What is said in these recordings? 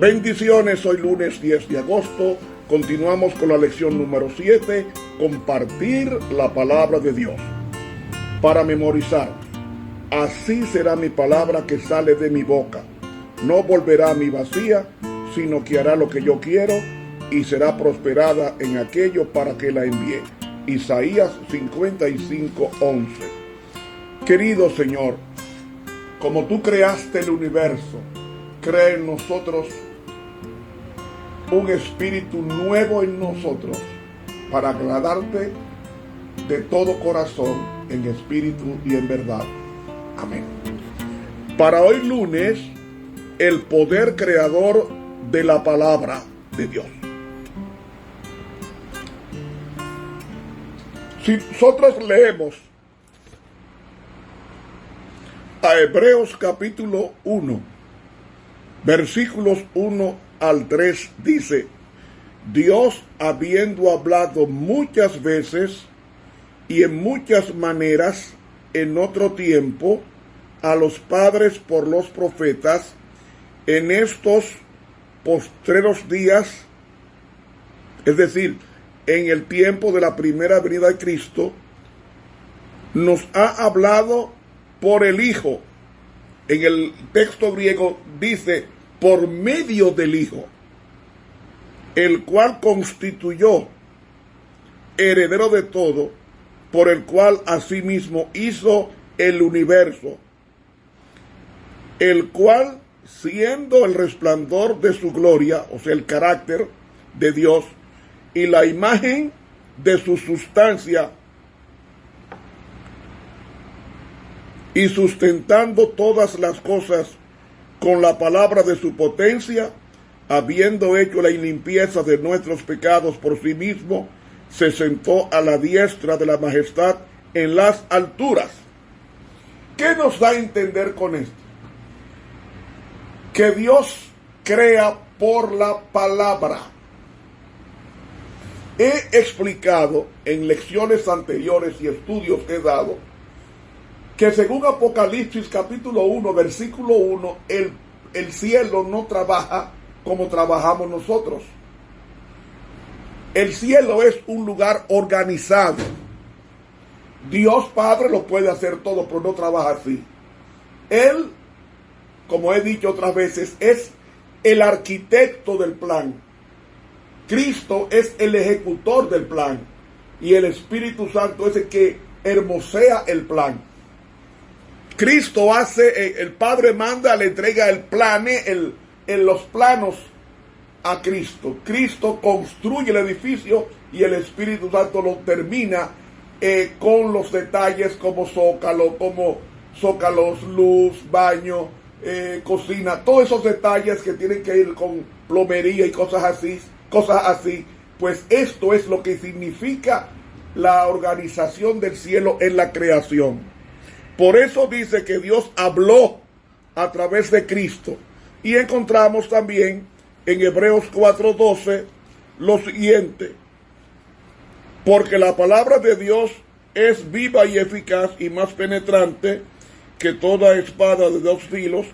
Bendiciones, hoy lunes 10 de agosto, continuamos con la lección número 7, compartir la palabra de Dios. Para memorizar, así será mi palabra que sale de mi boca, no volverá a mi vacía, sino que hará lo que yo quiero y será prosperada en aquello para que la envíe. Isaías 55:11. Querido Señor, como tú creaste el universo, crea en nosotros un espíritu nuevo en nosotros para agradarte de todo corazón, en espíritu y en verdad. Amén. Para hoy lunes, el poder creador de la palabra de Dios. Si nosotros leemos a Hebreos capítulo 1, versículos 1 al 3, dice: Dios, habiendo hablado muchas veces y en muchas maneras en otro tiempo a los padres por los profetas, en estos postreros días, es decir, en el tiempo de la primera venida de Cristo, nos ha hablado por el Hijo. En el texto griego dice por medio del Hijo, el cual constituyó heredero de todo, por el cual asimismo hizo el universo, el cual, siendo el resplandor de su gloria, o sea, el carácter de Dios, y la imagen de su sustancia, y sustentando todas las cosas con la palabra de su potencia, habiendo hecho la limpieza de nuestros pecados por sí mismo, se sentó a la diestra de la majestad en las alturas. ¿Qué nos da a entender con esto? Que Dios crea por la palabra. He explicado en lecciones anteriores y estudios que he dado que según Apocalipsis capítulo 1, versículo 1, el cielo no trabaja como trabajamos nosotros. El cielo es un lugar organizado. Dios Padre lo puede hacer todo, pero no trabaja así. Él, como he dicho otras veces, es el arquitecto del plan. Cristo es el ejecutor del plan. Y el Espíritu Santo es el que hermosea el plan. Cristo hace, el Padre manda, le entrega el plan, en los planos a Cristo. Cristo construye el edificio y el Espíritu Santo lo termina con los detalles como zócalos, luz, baño, cocina, todos esos detalles que tienen que ir con plomería y cosas así. Pues esto es lo que significa la organización del cielo en la creación. Por eso dice que Dios habló a través de Cristo. Y encontramos también en Hebreos 4:12 lo siguiente: porque la palabra de Dios es viva y eficaz y más penetrante que toda espada de dos filos,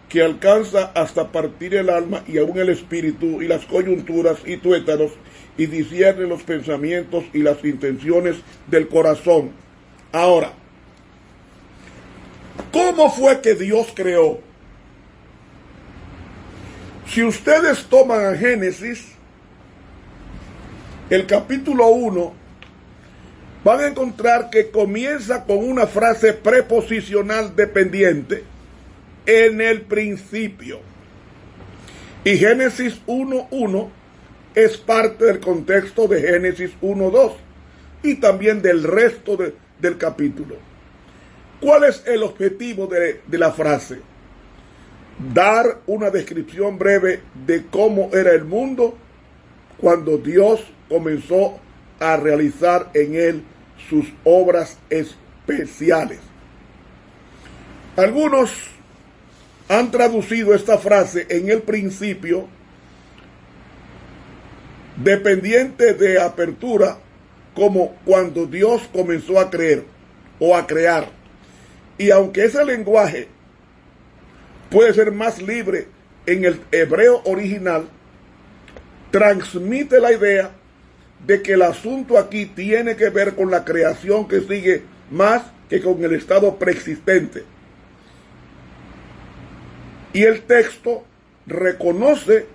que alcanza hasta partir el alma y aún el espíritu y las coyunturas y tuétanos, y discierne los pensamientos y las intenciones del corazón. Ahora, ¿cómo fue que Dios creó? Si ustedes toman a Génesis, el capítulo 1, van a encontrar que comienza con una frase preposicional dependiente: en el principio. Y Génesis 1:1 es parte del contexto de Génesis 1:2 y también del resto del capítulo. ¿Cuál es el objetivo de la frase? Dar una descripción breve de cómo era el mundo cuando Dios comenzó a realizar en él sus obras especiales. Algunos han traducido esta frase en el principio, dependiente de apertura, como cuando Dios comenzó a creer o a crear. Y aunque ese lenguaje puede ser más libre en el hebreo original, transmite la idea de que el asunto aquí tiene que ver con la creación que sigue más que con el estado preexistente. Y el texto reconoce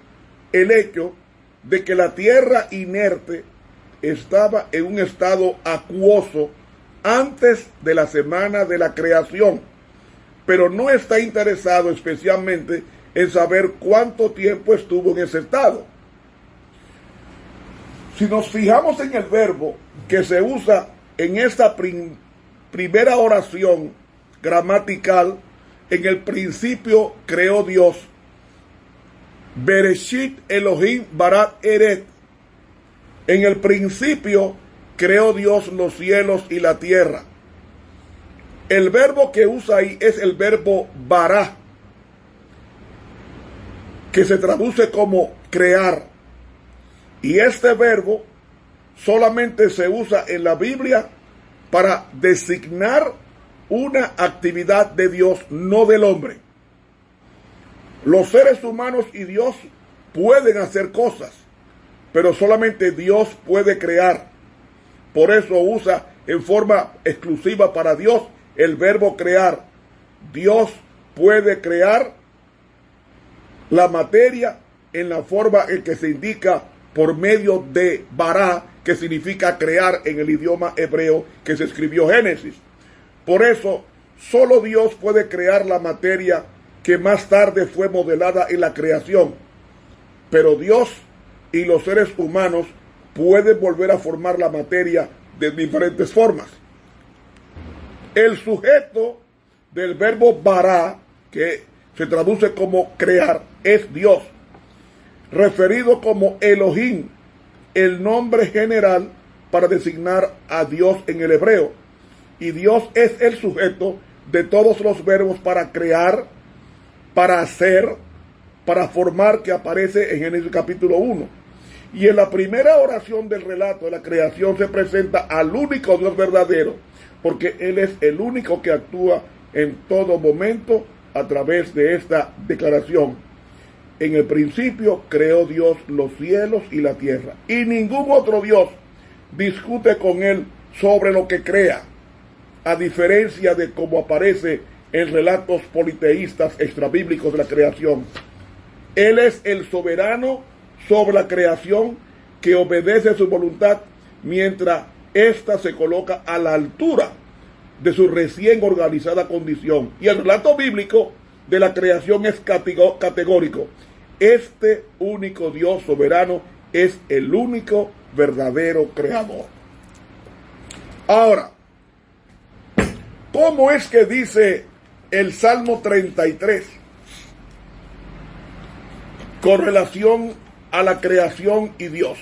el hecho de que la tierra inerte estaba en un estado acuoso antes de la semana de la creación, pero no está interesado especialmente en saber cuánto tiempo estuvo en ese estado. Si nos fijamos en el verbo que se usa en esta primera oración gramatical, en el principio creó Dios. Bereshit Elohim barat eret. En el principio creó Dios los cielos y la tierra. El verbo que usa ahí es el verbo bará, que se traduce como crear. Y este verbo solamente se usa en la Biblia para designar una actividad de Dios, no del hombre. Los seres humanos y Dios pueden hacer cosas, pero solamente Dios puede crear. Por eso usa en forma exclusiva para Dios el verbo crear. Dios puede crear la materia en la forma en que se indica por medio de bará, que significa crear en el idioma hebreo que se escribió Génesis. Por eso, solo Dios puede crear la materia que más tarde fue modelada en la creación. Pero Dios y los seres humanos pueden volver a formar la materia de diferentes formas. El sujeto del verbo bará, que se traduce como crear, es Dios, referido como Elohim, el nombre general para designar a Dios en el hebreo. Y Dios es el sujeto de todos los verbos para crear, para hacer, para formar, que aparece en Génesis capítulo 1. Y en la primera oración del relato de la creación se presenta al único Dios verdadero, porque Él es el único que actúa en todo momento a través de esta declaración. En el principio creó Dios los cielos y la tierra, y ningún otro Dios discute con Él sobre lo que crea, a diferencia de cómo aparece en relatos politeístas extrabíblicos de la creación. Él es el soberano sobre la creación, que obedece a su voluntad mientras ésta se coloca a la altura de su recién organizada condición. Y el relato bíblico de la creación es categórico. Este único Dios soberano es el único verdadero creador. Ahora, ¿cómo es que dice el Salmo 33 con relación a la creación y Dios?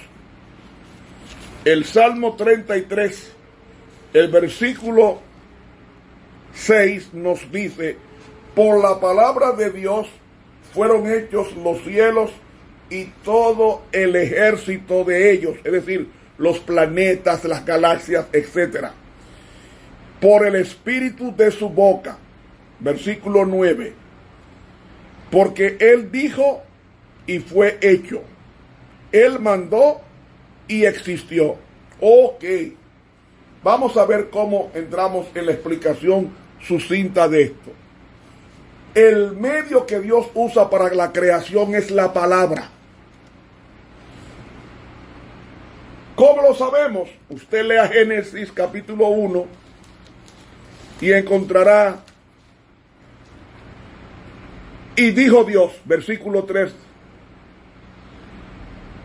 El Salmo 33, el versículo 6 nos dice: por la palabra de Dios fueron hechos los cielos y todo el ejército de ellos, es decir, los planetas, las galaxias, etc. Por el espíritu de su boca, versículo 9, porque Él dijo y fue hecho, Él mandó y existió. Ok, vamos a ver cómo entramos en la explicación sucinta de esto. El medio que Dios usa para la creación es la palabra. ¿Cómo lo sabemos? Usted lea Génesis capítulo 1 y encontrará: y dijo Dios, versículo 3,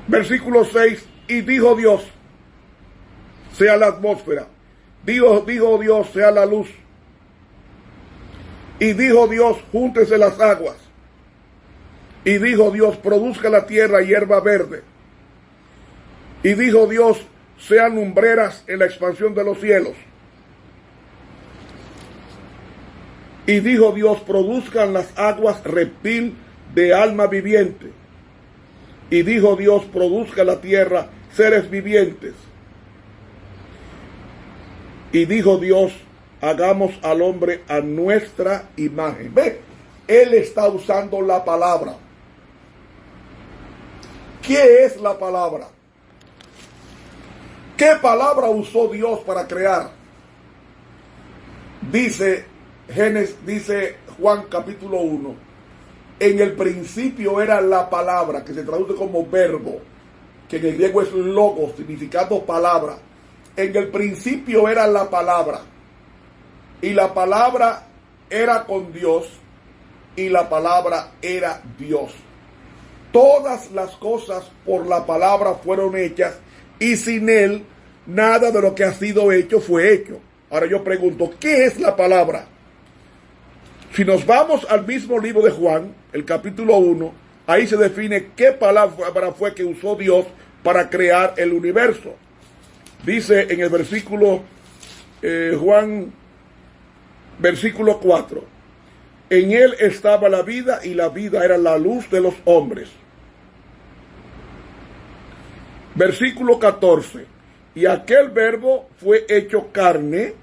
versículo 6, y dijo Dios, sea la atmósfera. Dijo Dios, sea la luz. Y dijo Dios, júntese las aguas. Y dijo Dios, produzca la tierra hierba verde. Y dijo Dios, sean lumbreras en la expansión de los cielos. Y dijo Dios, produzcan las aguas reptil de alma viviente. Y dijo Dios, produzca la tierra seres vivientes. Y dijo Dios, hagamos al hombre a nuestra imagen. Ve, Él está usando la palabra. ¿Qué es la palabra? ¿Qué palabra usó Dios para crear? Dice Juan capítulo 1, en el principio era la palabra, que se traduce como verbo, que en el griego es logos, significando palabra. En el principio era la palabra, y la palabra era con Dios, y la palabra era Dios. Todas las cosas por la palabra fueron hechas, y sin él nada de lo que ha sido hecho fue hecho. Ahora yo pregunto, ¿qué es la palabra? Si nos vamos al mismo libro de Juan, el capítulo 1, ahí se define qué palabra fue que usó Dios para crear el universo. Dice en el versículo, Juan, versículo 4, en él estaba la vida y la vida era la luz de los hombres. Versículo 14, y aquel verbo fue hecho carne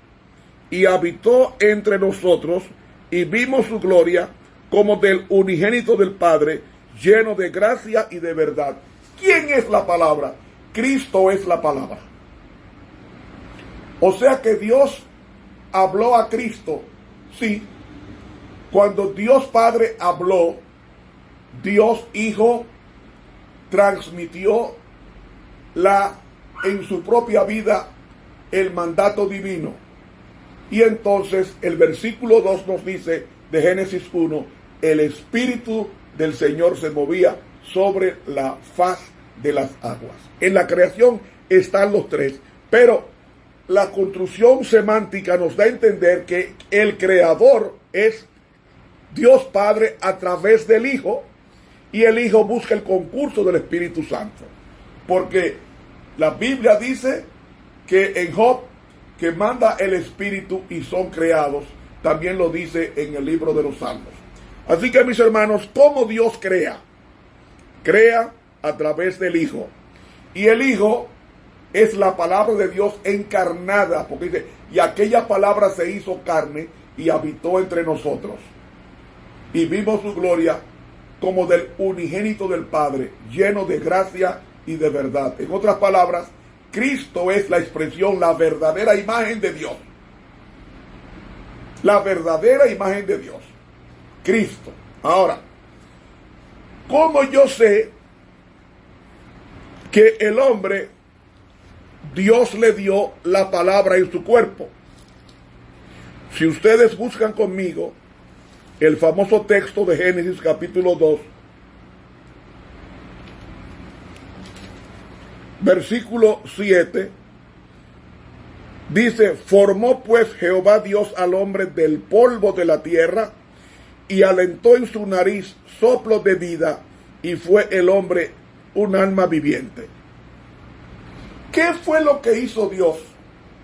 y habitó entre nosotros, y vimos su gloria como del unigénito del Padre, lleno de gracia y de verdad. ¿Quién es la palabra? Cristo es la palabra. O sea que Dios habló a Cristo. Sí. Cuando Dios Padre habló, Dios Hijo transmitió en su propia vida el mandato divino. Y entonces el versículo 2 nos dice de Génesis 1, el Espíritu del Señor se movía sobre la faz de las aguas. En la creación están los tres, pero la construcción semántica nos da a entender que el creador es Dios Padre a través del Hijo, y el Hijo busca el concurso del Espíritu Santo. Porque la Biblia dice que en Job, que manda el Espíritu y son creados, también lo dice en el libro de los Salmos. Así que, mis hermanos, ¿cómo Dios crea? Crea a través del Hijo. Y el Hijo es la palabra de Dios encarnada, porque dice, y aquella palabra se hizo carne y habitó entre nosotros. Y vimos su gloria como del unigénito del Padre, lleno de gracia y de verdad. En otras palabras, Cristo es la expresión, la verdadera imagen de Dios. La verdadera imagen de Dios. Cristo. Ahora, ¿cómo yo sé que el hombre, Dios le dio la palabra en su cuerpo? Si ustedes buscan conmigo el famoso texto de Génesis capítulo 2, versículo 7, dice, formó pues Jehová Dios al hombre del polvo de la tierra, y alentó en su nariz soplo de vida, y fue el hombre un alma viviente. ¿Qué fue lo que hizo Dios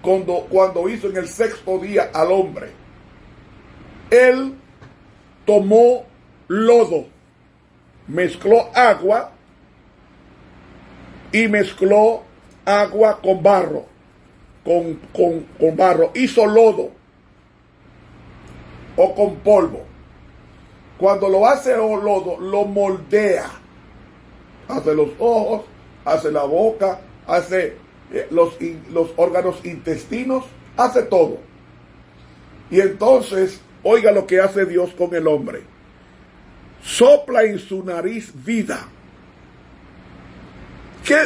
cuando hizo en el sexto día al hombre? Él tomó lodo, mezcló agua, y mezcló agua con barro, con barro, hizo lodo o con polvo. Cuando lo hace lodo, lo moldea, hace los ojos, hace la boca, hace los órganos intestinos, hace todo. Y entonces, oiga lo que hace Dios con el hombre: sopla en su nariz vida.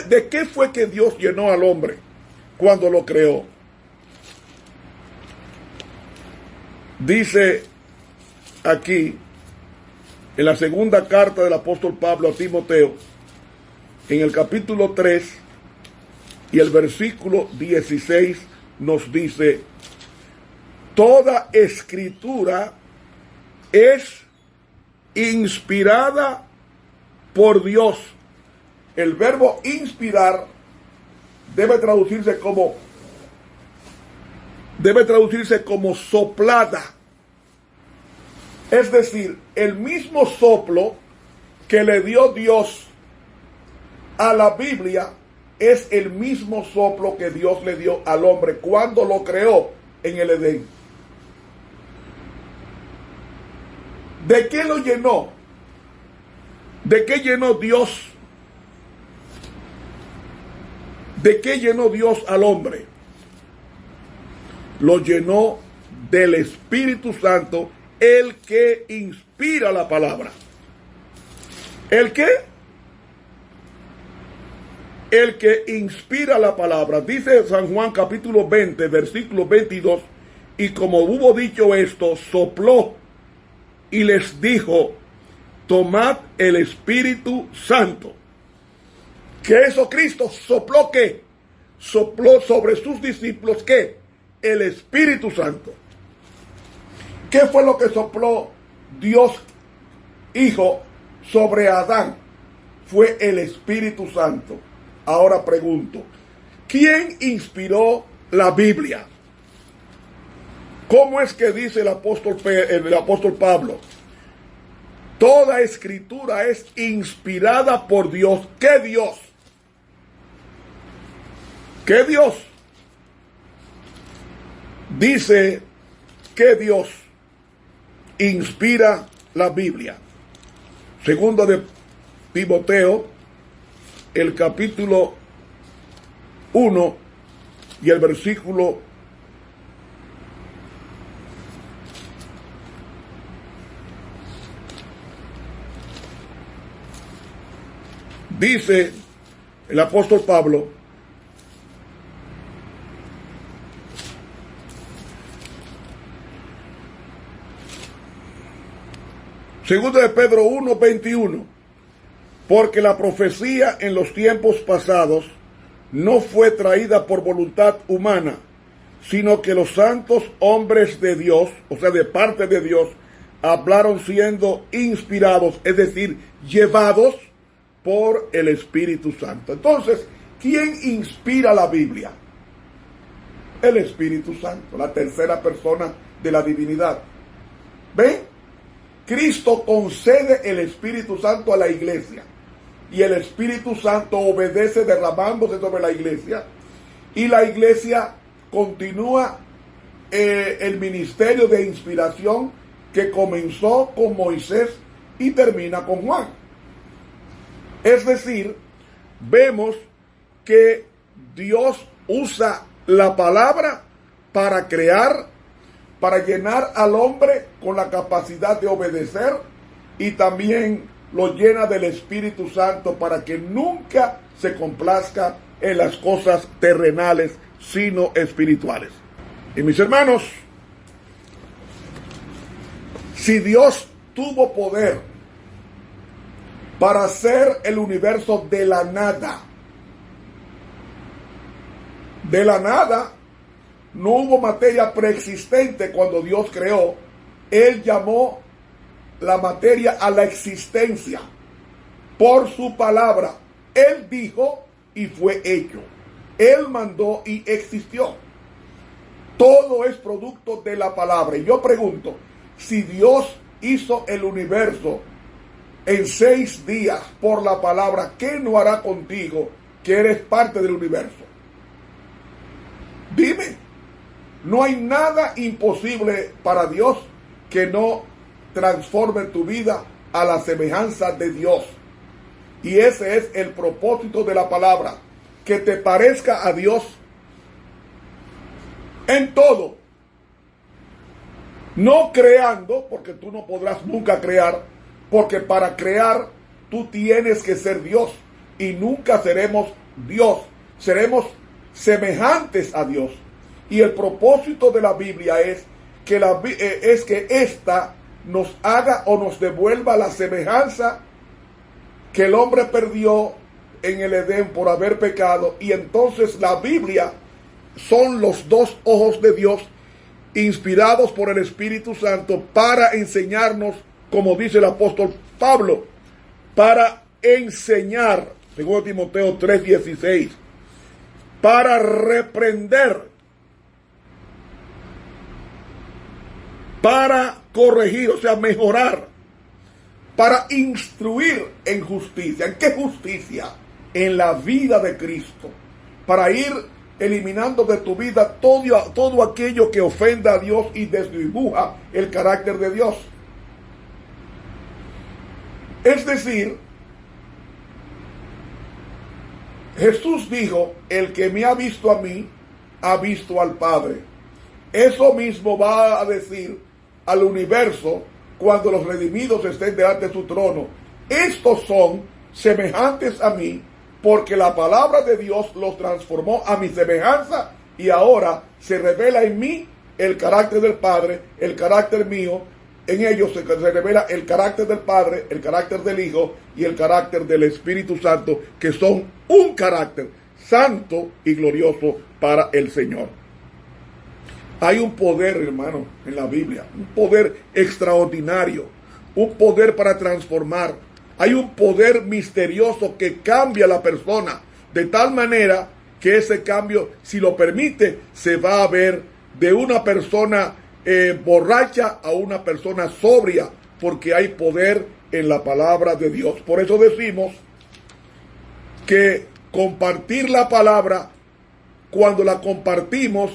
¿De qué fue que Dios llenó al hombre cuando lo creó? Dice aquí, en la segunda carta del apóstol Pablo a Timoteo, en el capítulo 3 y el versículo 16, nos dice, toda escritura es inspirada por Dios. El verbo inspirar debe traducirse como soplada. Es decir, el mismo soplo que le dio Dios a la Biblia es el mismo soplo que Dios le dio al hombre cuando lo creó en el Edén. ¿De qué lo llenó? ¿De qué llenó Dios ¿De qué llenó Dios al hombre? Lo llenó del Espíritu Santo, el que inspira la palabra. ¿El qué? El que inspira la palabra. Dice San Juan capítulo 20, versículo 22, y como hubo dicho esto, sopló y les dijo, tomad el Espíritu Santo. ¿Qué hizo Cristo? ¿Sopló qué? Sopló sobre sus discípulos ¿qué? El Espíritu Santo. ¿Qué fue lo que sopló Dios Hijo sobre Adán? Fue el Espíritu Santo. Ahora pregunto, ¿quién inspiró la Biblia? ¿Cómo es que dice el apóstol Pablo? Toda escritura es inspirada por Dios. ¿Qué Dios? ¿Qué Dios? Dice que Dios inspira la Biblia. Segundo de Timoteo, el capítulo 1 y el versículo 1. Dice el apóstol Pablo, segundo de Pedro 1:21, porque la profecía en los tiempos pasados no fue traída por voluntad humana, sino que los santos hombres de Dios, o sea, de parte de Dios, hablaron siendo inspirados, es decir, llevados por el Espíritu Santo. Entonces, ¿quién inspira la Biblia? El Espíritu Santo, la tercera persona de la divinidad. ¿Ven? Cristo concede el Espíritu Santo a la iglesia y el Espíritu Santo obedece derramándose sobre la iglesia y la iglesia continúa el ministerio de inspiración que comenzó con Moisés y termina con Juan. Es decir, vemos que Dios usa la palabra para crear, para llenar al hombre con la capacidad de obedecer y también lo llena del Espíritu Santo para que nunca se complazca en las cosas terrenales, sino espirituales. Y mis hermanos, si Dios tuvo poder para hacer el universo de la nada, no hubo materia preexistente cuando Dios creó. Él llamó la materia a la existencia por su palabra. Él dijo y fue hecho. Él mandó y existió. Todo es producto de la palabra. Y yo pregunto, si Dios hizo el universo en 6 días por la palabra, ¿qué no hará contigo que eres parte del universo? Dime. No hay nada imposible para Dios que no transforme tu vida a la semejanza de Dios. Y ese es el propósito de la palabra, que te parezca a Dios en todo. No creando, porque tú no podrás nunca crear, porque para crear tú tienes que ser Dios y nunca seremos Dios, seremos semejantes a Dios. Y el propósito de la Biblia es que ésta nos haga o nos devuelva la semejanza que el hombre perdió en el Edén por haber pecado. Y entonces la Biblia son los 2 ojos de Dios inspirados por el Espíritu Santo para enseñarnos, como dice el apóstol Pablo, para enseñar, según Timoteo 3:16, para reprender, para corregir, o sea, mejorar, para instruir en justicia. ¿En qué justicia? En la vida de Cristo, para ir eliminando de tu vida todo aquello que ofenda a Dios y desdibuja el carácter de Dios. Es decir, Jesús dijo, el que me ha visto a mí, ha visto al Padre. Eso mismo va a decir al universo cuando los redimidos estén delante de su trono. Estos son semejantes a mí, porque la palabra de Dios los transformó a mi semejanza y ahora se revela en mí el carácter del Padre, el carácter mío. En ellos se revela el carácter del Padre, el carácter del Hijo y el carácter del Espíritu Santo, que son un carácter santo y glorioso para el Señor. Hay un poder, hermano, en la Biblia, un poder extraordinario, un poder para transformar. Hay un poder misterioso que cambia a la persona, de tal manera que ese cambio, si lo permite, se va a ver de una persona borracha a una persona sobria, porque hay poder en la palabra de Dios. Por eso decimos que compartir la palabra, cuando la compartimos,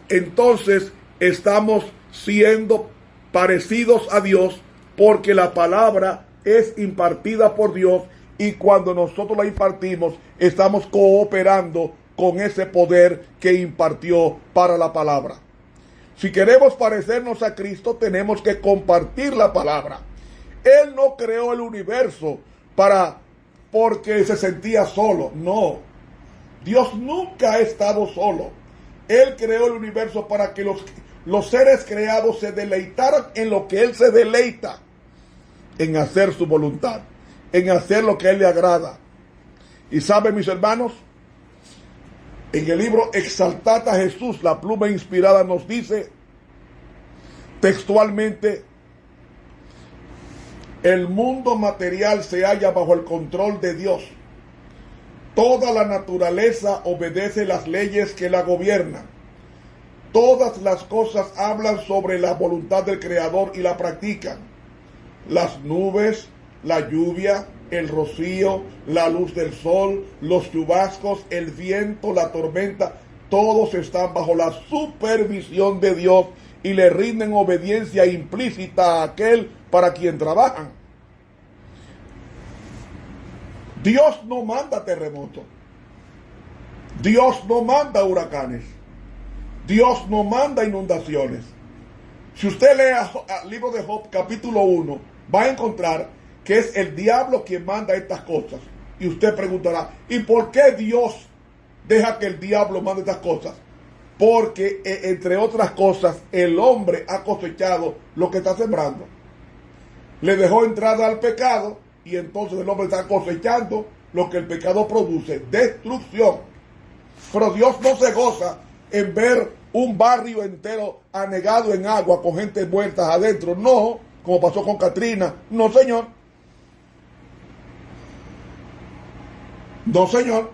entonces estamos siendo parecidos a Dios, porque la palabra es impartida por Dios, y cuando nosotros la impartimos, estamos cooperando con ese poder que impartió para la palabra. Si queremos parecernos a Cristo, tenemos que compartir la palabra. Él no creó el universo porque se sentía solo. No. Dios nunca ha estado solo. Él creó el universo para que los seres creados se deleitaran en lo que Él se deleita, en hacer su voluntad, en hacer lo que a Él le agrada. Y saben, mis hermanos, en el libro Exaltad a Jesús, la pluma inspirada nos dice textualmente: el mundo material se halla bajo el control de Dios. Toda la naturaleza obedece las leyes que la gobiernan. Todas las cosas hablan sobre la voluntad del Creador y la practican. Las nubes, la lluvia, el rocío, la luz del sol, los chubascos, el viento, la tormenta, todos están bajo la supervisión de Dios y le rinden obediencia implícita a aquel para quien trabajan. Dios no manda terremotos. Dios no manda huracanes. Dios no manda inundaciones. Si usted lee el libro de Job, capítulo 1, va a encontrar que es el diablo quien manda estas cosas. Y usted preguntará, ¿y por qué Dios deja que el diablo mande estas cosas? Porque, entre otras cosas, el hombre ha cosechado lo que está sembrando. Le dejó entrada al pecado y entonces el hombre está cosechando lo que el pecado produce, destrucción. Pero Dios no se goza en ver un barrio entero anegado en agua con gente muerta adentro. No, como pasó con Katrina. No, señor. No, señor.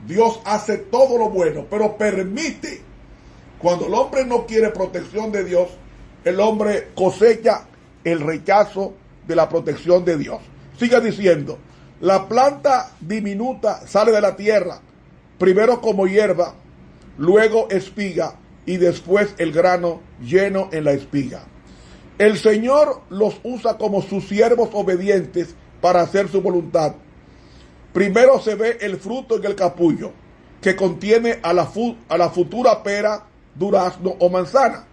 Dios hace todo lo bueno, pero permite. Cuando el hombre no quiere protección de Dios, el hombre cosecha el rechazo de la protección de Dios. Sigue diciendo, la planta diminuta sale de la tierra, primero como hierba, luego espiga y después el grano lleno en la espiga. El Señor los usa como sus siervos obedientes para hacer su voluntad. Primero se ve el fruto en el capullo, que contiene a la futura pera, durazno o manzana.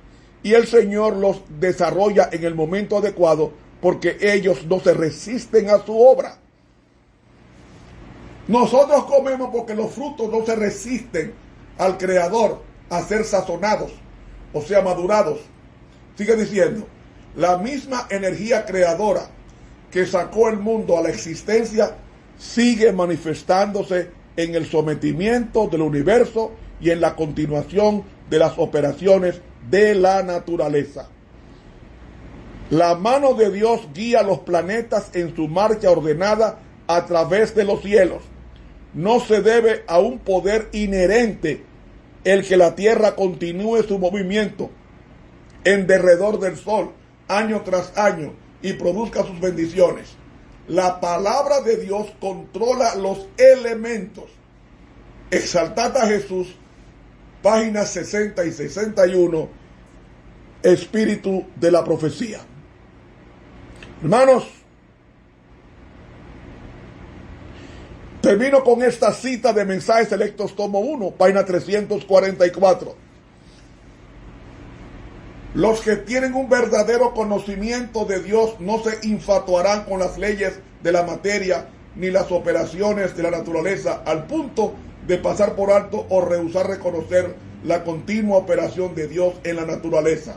Y el Señor los desarrolla en el momento adecuado, porque ellos no se resisten a su obra. Nosotros comemos porque los frutos no se resisten al Creador a ser sazonados, o sea, madurados. Sigue diciendo, la misma energía creadora que sacó el mundo a la existencia sigue manifestándose en el sometimiento del universo y en la continuación de las operaciones de la naturaleza. La mano de Dios guía los planetas en su marcha ordenada a través de los cielos. No se debe a un poder inherente el que la Tierra continúe su movimiento en derredor del Sol año tras año y produzca sus bendiciones. La palabra de Dios controla los elementos. Exaltad a Jesús, páginas 60 y 61, espíritu de la profecía. Hermanos, Termino con esta cita de Mensajes Selectos, tomo 1, página 344. Los que tienen un verdadero conocimiento de Dios no se infatuarán con las leyes de la materia ni las operaciones de la naturaleza, al punto de pasar por alto o rehusar reconocer la continua operación de Dios en la naturaleza.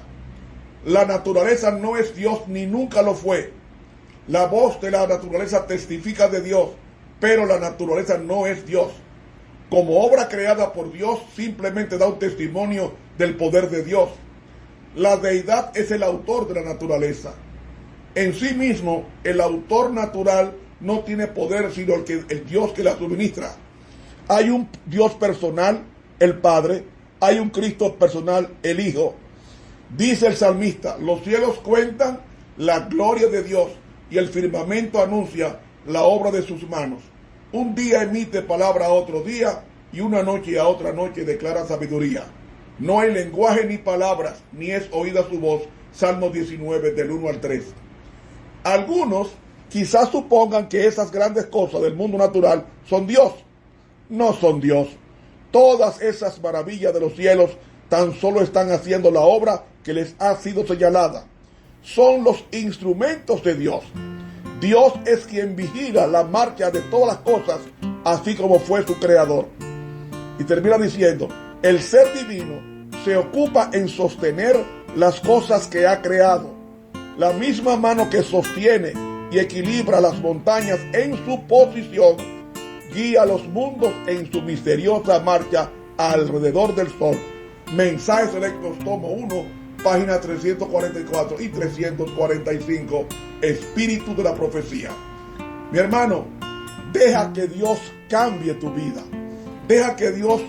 La naturaleza no es Dios ni nunca lo fue. La voz de la naturaleza testifica de Dios, pero la naturaleza no es Dios. Como obra creada por Dios, simplemente da un testimonio del poder de Dios. La deidad es el autor de la naturaleza. En sí mismo, el autor natural no tiene poder sino el Dios que la suministra. Hay un Dios personal, el Padre. Hay un Cristo personal, el Hijo. Dice el salmista: los cielos cuentan la gloria de Dios y el firmamento anuncia la obra de sus manos. Un día emite palabra a otro día y una noche a otra noche declara sabiduría. No hay lenguaje ni palabras, ni es oída su voz. Salmo 19, del 1 al 3. Algunos quizás supongan que esas grandes cosas del mundo natural son Dios. No son Dios. Todas esas maravillas de los cielos tan solo están haciendo la obra que les ha sido señalada. Son los instrumentos de Dios. Dios es quien vigila la marcha de todas las cosas, así como fue su creador. Y termina diciendo: el ser divino se ocupa en sostener las cosas que ha creado. La misma mano que sostiene y equilibra las montañas en su posición, guía los mundos en su misteriosa marcha alrededor del sol. Mensajes Selectos, tomo 1, página 344 y 345, Espíritu de la Profecía. Mi hermano, deja que Dios cambie tu vida. Deja que Dios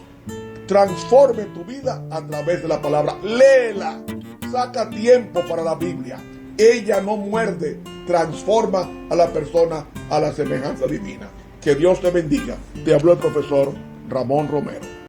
transforme tu vida a través de la palabra. Léela. Saca tiempo para la Biblia. Ella no muerde, transforma a la persona a la semejanza divina. Que Dios te bendiga. Te habló el profesor Ramón Romero.